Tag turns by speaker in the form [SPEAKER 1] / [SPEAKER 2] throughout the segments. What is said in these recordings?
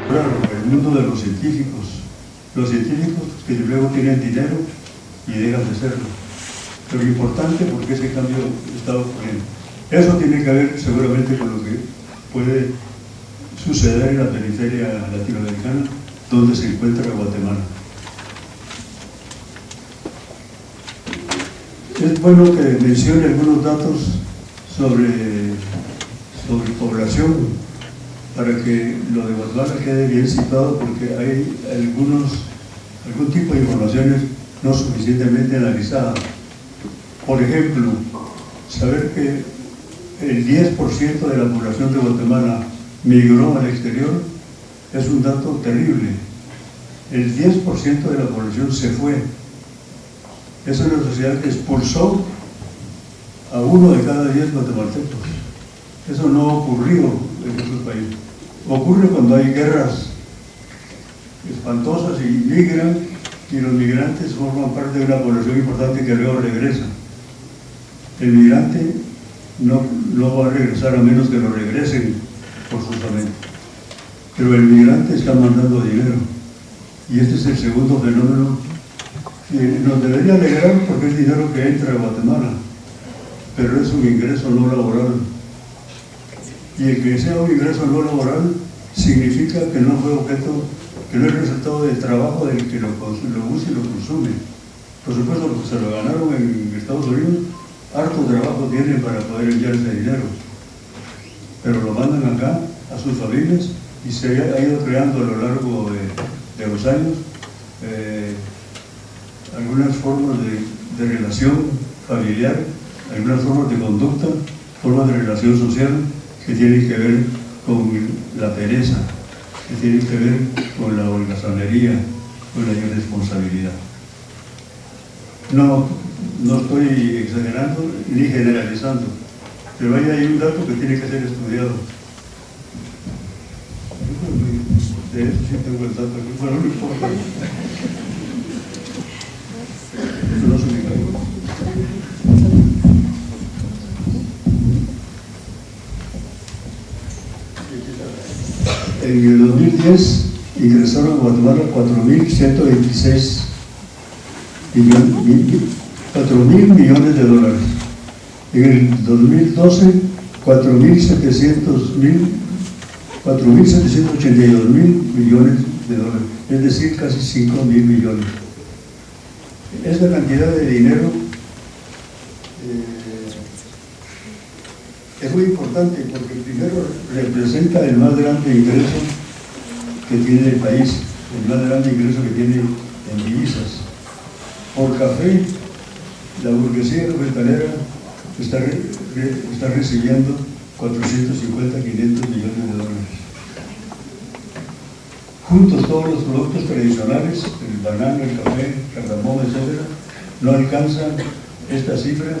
[SPEAKER 1] Claro, el mundo de los científicos que luego tienen dinero y dejan de serlo. Pero lo importante, porque ese cambio está ocurriendo. Eso tiene que ver seguramente con lo que puede suceder en la periferia latinoamericana, donde se encuentra Guatemala. Es bueno que mencione algunos datos sobre población, para que lo de Guatemala quede bien situado, porque hay algún tipo de informaciones no suficientemente analizadas. Por ejemplo, saber que el 10% de la población de Guatemala migró al exterior es un dato terrible. El 10% de la población se fue. Es una sociedad que expulsó a 1 de cada 10 guatemaltecos. Eso no ha ocurrido en otros países. Ocurre cuando hay guerras espantosas y migran, y los migrantes forman parte de una población importante que luego regresa. El migrante no va a regresar a menos que lo regresen forzosamente. Pero el migrante está mandando dinero. Y este es el segundo fenómeno que nos debería alegrar, porque es dinero que entra a Guatemala, pero es un ingreso no laboral. Y el que sea un ingreso no laboral significa que no fue objeto, que no es resultado del trabajo del que lo usa y lo consume. Por supuesto, los que se lo ganaron en Estados Unidos, harto trabajo tienen para poder enviar ese dinero, pero lo mandan acá a sus familias, y se ha ido creando a lo largo de los años algunas formas de relación familiar, algunas formas de conducta, formas de relación social que tienen que ver con la pereza, que tienen que ver con la holgazanería, con la irresponsabilidad. No estoy exagerando ni generalizando, pero hay un dato que tiene que ser estudiado. De eso sí tengo el dato aquí. Bueno, no importa. Eso no se me cayó. En el 2010 ingresaron a Guatemala 4.126 millones de dólares. En el 2012, 4.782 mil millones de dólares, es decir, casi 5.000 millones. Esta cantidad de dinero es muy importante, porque primero representa el más grande ingreso que tiene el país, el más grande ingreso que tiene en divisas. Por café, la burguesía cafetalera está recibiendo 450, 500 millones de dólares. Juntos todos los productos tradicionales, el banano, el café, el cardamomo, etc., no alcanzan esta cifra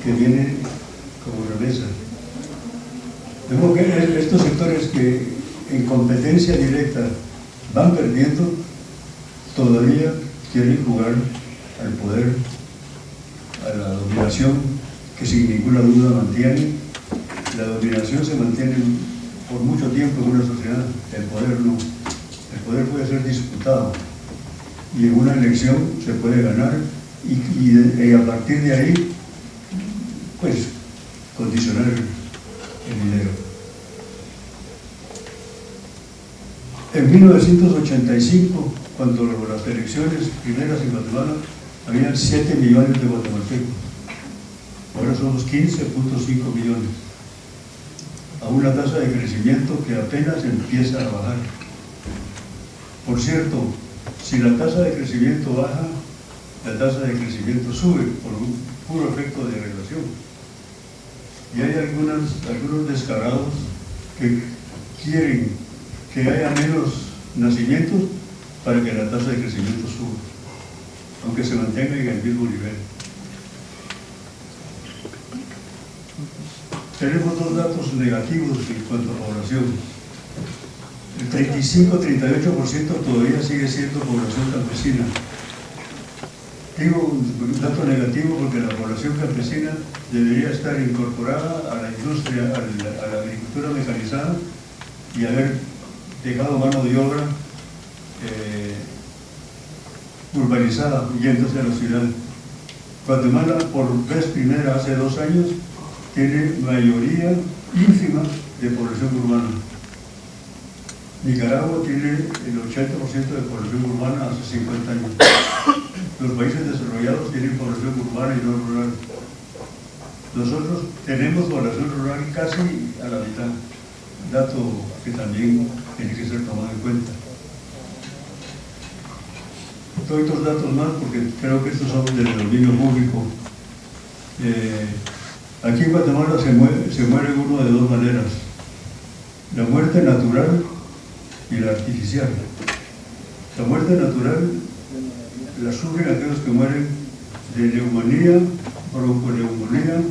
[SPEAKER 1] que viene como remesa. De modo que estos sectores que en competencia directa van perdiendo, todavía quieren jugar al poder, a la dominación, que sin ninguna duda mantiene. La dominación se mantiene por mucho tiempo en una sociedad, el poder no. El poder puede ser disputado, y en una elección se puede ganar, y a partir de ahí, pues, condicionar el dinero. En 1985, cuando las elecciones primeras en Guatemala, habían 7 millones de guatemaltecos. Ahora somos 15.5 millones, a una tasa de crecimiento que apenas empieza a bajar. Por cierto, si la tasa de crecimiento baja, la tasa de crecimiento sube por un puro efecto de relación. Y hay algunos descarados que quieren que haya menos nacimientos para que la tasa de crecimiento suba, aunque se mantenga en el mismo nivel. Tenemos dos datos negativos en cuanto a población. El 35-38% todavía sigue siendo población campesina, Digo un dato negativo porque la población campesina debería estar incorporada a la industria, a la agricultura mecanizada y haber dejado mano de obra urbanizada, yéndose a la ciudad. Guatemala, por vez primera hace 2 años, tiene mayoría ínfima de población urbana. Nicaragua tiene el 80% de población urbana hace 50 años. Los países desarrollados tienen población urbana y no rural. Nosotros tenemos población rural casi a la mitad, dato que también tiene que ser tomado en cuenta. Doy 2 datos más porque creo que estos son del dominio público. Aquí en Guatemala se muere uno de 2 maneras: la muerte natural y la artificial. La muerte natural la sufren aquellos que mueren de neumonía, bronconeumonía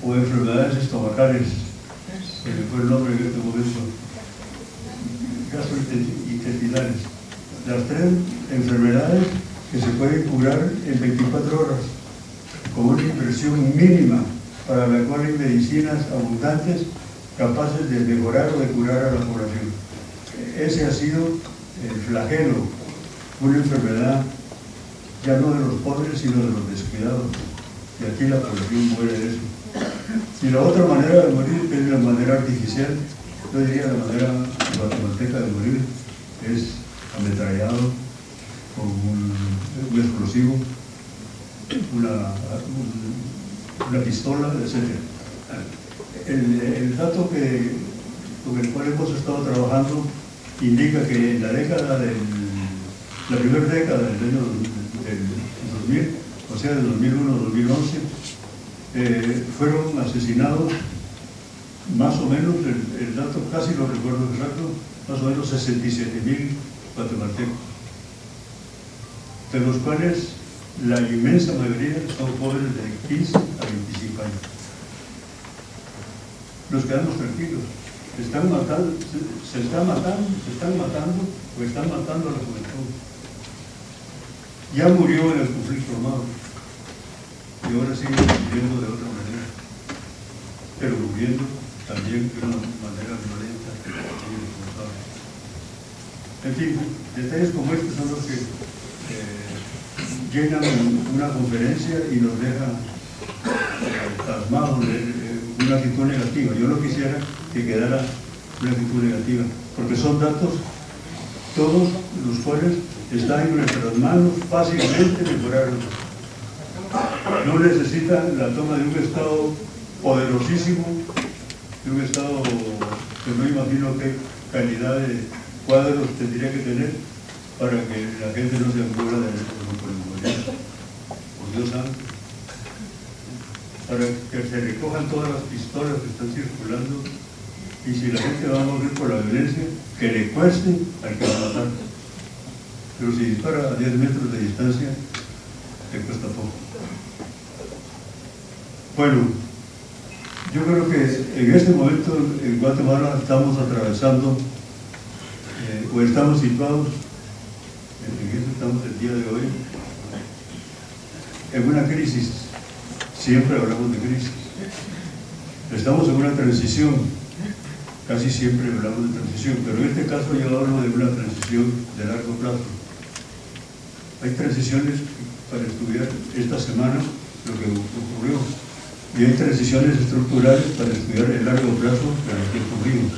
[SPEAKER 1] o enfermedades estomacales, se me fue el nombre en este momento, gastrointestinales. Las 3 enfermedades que se pueden curar en 24 horas con una inversión mínima, para la cual hay medicinas abundantes capaces de mejorar o de curar a la población. Ese ha sido el flagelo, una enfermedad ya no de los pobres sino de los descuidados, y aquí la población muere de eso. Y la otra manera de morir es la manera artificial. Yo diría la manera guatemalteca de morir es ametrallado con un explosivo, una pistola, etc. El dato con el cual hemos estado trabajando indica que en la primera década del año 2000, o sea, de 2001 a 2011, fueron asesinados más o menos, el dato casi lo recuerdo exacto, más o menos 67,000 guatemaltecos, de los cuales la inmensa mayoría son jóvenes de 15 a 25 años. Nos quedamos tranquilos. Se están matando o están matando a la juventud. Ya murió en el conflicto armado y ahora sigue muriendo de otra manera, pero muriendo también de una manera violenta y irresponsable. En fin, detalles como estos son los que llenan una conferencia y nos dejan pasmados, una actitud negativa. Yo no quisiera que quedara una actitud negativa, porque son datos todos los cuales están en nuestras manos fácilmente mejorarlos. No necesitan la toma de un Estado poderosísimo, de un Estado que no imagino qué calidad de cuadros tendría que tener para que la gente no se acuerda de la por Dios santo, para que se recojan todas las pistolas que están circulando, y si la gente va a morir por la violencia, que le cueste al que va a matar. Pero si dispara a 10 metros de distancia, le cuesta poco. Bueno, yo creo que en este momento en Guatemala estamos atravesando, o estamos situados, en eso estamos el día de hoy, en una crisis. Siempre hablamos de crisis. Estamos en una transición, casi siempre hablamos de transición, pero en este caso yo hablo de una transición de largo plazo. Hay transiciones para estudiar esta semana lo que ocurrió, y hay transiciones estructurales para estudiar el largo plazo de lo que ocurrimos.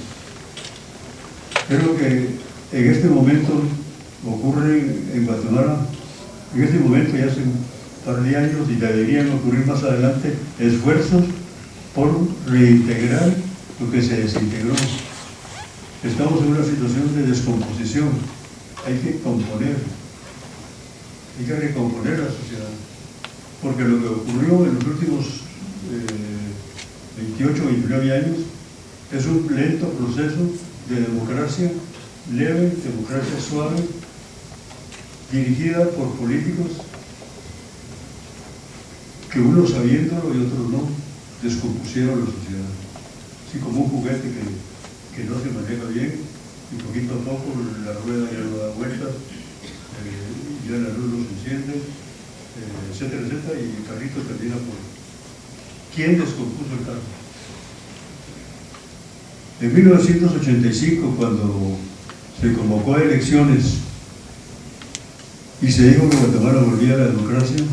[SPEAKER 1] Creo que en este momento ocurre en Guatemala, en este momento ya hace un par de años, y deberían ocurrir más adelante, esfuerzos por reintegrar lo que se desintegró. Estamos en una situación de descomposición. Hay que componer, hay que recomponer la sociedad, porque lo que ocurrió en los últimos 28 o 29 años es un lento proceso de democracia leve, democracia suave, dirigida por políticos que unos sabiéndolo y otros no, descompusieron la sociedad. Así como un juguete que no se maneja bien, y poquito a poco la rueda ya no da vueltas, ya la luz no se enciende, etcétera, etcétera, y el carrito termina por... ¿Quién descompuso el carro? En 1985, cuando se convocó a elecciones y se dijo que Guatemala volvía a la democracia,